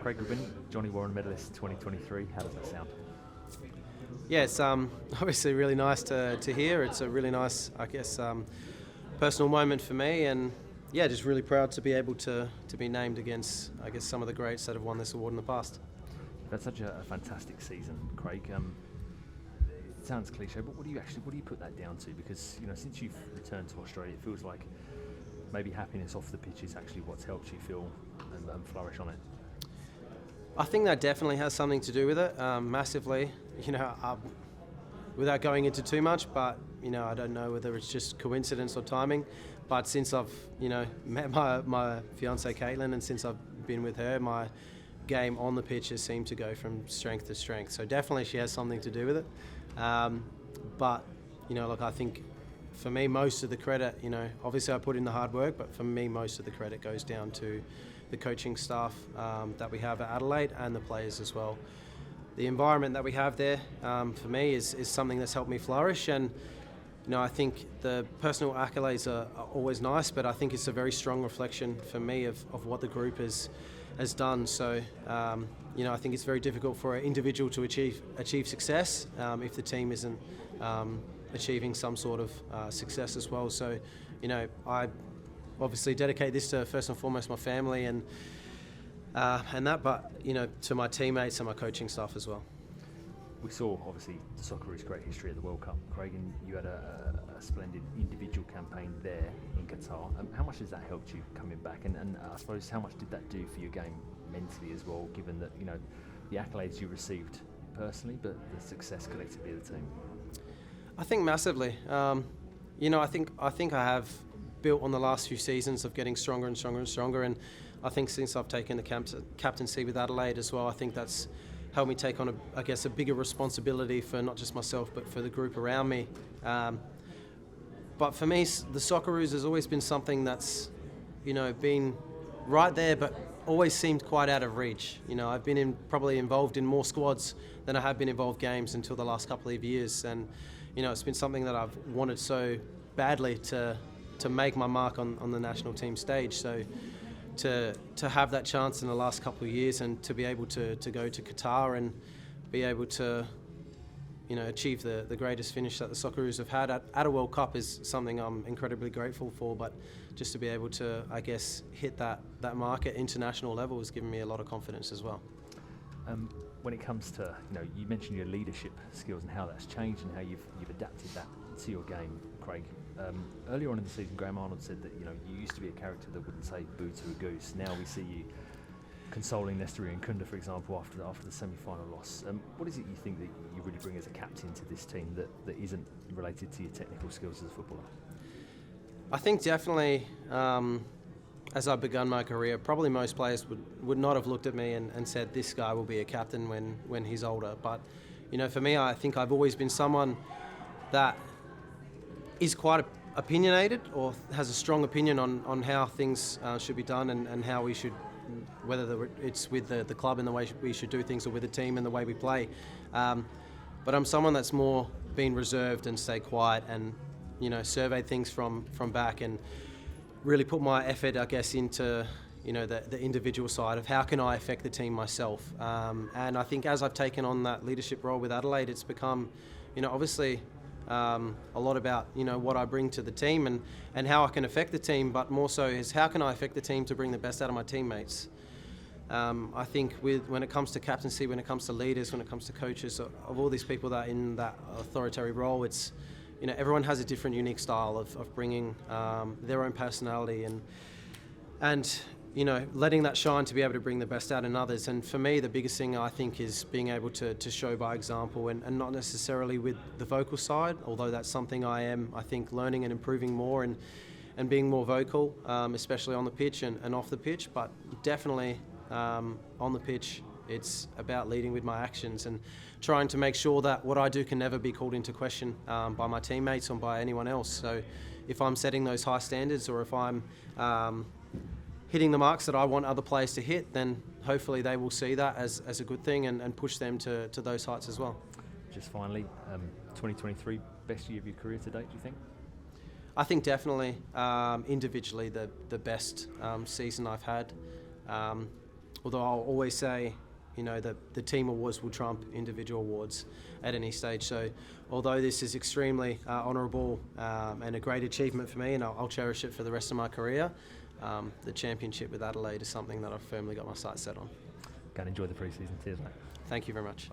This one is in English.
Craig Goodwin, Johnny Warren Medallist 2023. How does that sound? Yeah, it's obviously really nice to hear. It's a really nice, personal moment for me, and yeah, just really proud to be able to be named against, some of the greats that have won this award in the past. That's such a fantastic season, Craig. It sounds cliche, but what do you put that down to? Because since you've returned to Australia, it feels like maybe happiness off the pitch is actually what's helped you feel and flourish on it. I think that definitely has something to do with it, massively. Without going into too much, but I don't know whether it's just coincidence or timing. But since I've met my fiancée Caitlin, and since I've been with her, my game on the pitch has seemed to go from strength to strength. So definitely she has something to do with it. But I think for me most of the credit, obviously I put in the hard work, but for me most of the credit goes down to the coaching staff that we have at Adelaide and the players as well. The environment that we have there, for me, is something that's helped me flourish. And I think the personal accolades are always nice, but I think it's a very strong reflection for me of what the group has done. So I think it's very difficult for an individual to achieve success if the team isn't achieving some sort of success as well. So I obviously dedicate this to first and foremost my family and that, but to my teammates and my coaching staff as well. We saw obviously the Socceroos' great history at the World Cup, Craig, and you had a splendid individual campaign there in Qatar. How much has that helped you coming back, and I suppose how much did that do for your game mentally as well, given that the accolades you received personally, but the success collectively of the team? I think massively. I think I have built on the last few seasons of getting stronger and stronger and stronger, and I think since I've taken the captaincy with Adelaide as well, I think that's helped me take on a bigger responsibility for not just myself but for the group around me. But for me, the Socceroos has always been something that's been right there but always seemed quite out of reach. I've been probably involved in more squads than I have been involved games until the last couple of years, and it's been something that I've wanted so badly to make my mark on the national team stage. So to have that chance in the last couple of years, and to be able to go to Qatar and be able to achieve the greatest finish that the Socceroos have had at a World Cup is something I'm incredibly grateful for. But just to be able to hit that mark at international level has given me a lot of confidence as well. When it comes to you mentioned your leadership skills and how that's changed and how you've adapted that to your game, Craig. Earlier on in the season, Graham Arnold said that you used to be a character that wouldn't say boo to a goose. Now we see you consoling Nesteri and Kunda, for example, after the semi-final loss. What is it you think that you really bring as a captain to this team that isn't related to your technical skills as a footballer? I think definitely, as I've begun my career, probably most players would not have looked at me and said this guy will be a captain when he's older. But for me, I think I've always been someone that is quite opinionated, or has a strong opinion on how things should be done and how we should, whether it's with the club and the way we should do things, or with the team and the way we play. But I'm someone that's more been reserved and stay quiet and survey things from back and really put my effort, into the individual side of how can I affect the team myself. And I think as I've taken on that leadership role with Adelaide, it's become obviously a lot about what I bring to the team and how I can affect the team, but more so is how can I affect the team to bring the best out of my teammates. I think when it comes to captaincy, when it comes to leaders, when it comes to coaches, of all these people that are in that authoritative role, it's everyone has a different unique style of bringing their own personality and letting that shine to be able to bring the best out in others. And for me, the biggest thing I think is being able to show by example and not necessarily with the vocal side, although that's something I think, learning and improving more and being more vocal, especially on the pitch and off the pitch. But definitely on the pitch, it's about leading with my actions and trying to make sure that what I do can never be called into question by my teammates or by anyone else. So if I'm setting those high standards, or if I'm hitting the marks that I want other players to hit, then hopefully they will see that as a good thing and push them to those heights as well. Just finally, 2023, best year of your career to date, do you think? I think definitely individually the best season I've had. although I'll always say, that the team awards will trump individual awards at any stage. So although this is extremely honourable and a great achievement for me, and I'll cherish it for the rest of my career, the championship with Adelaide is something that I've firmly got my sights set on. Go and enjoy the pre-season. Cheers, mate. Thank you very much.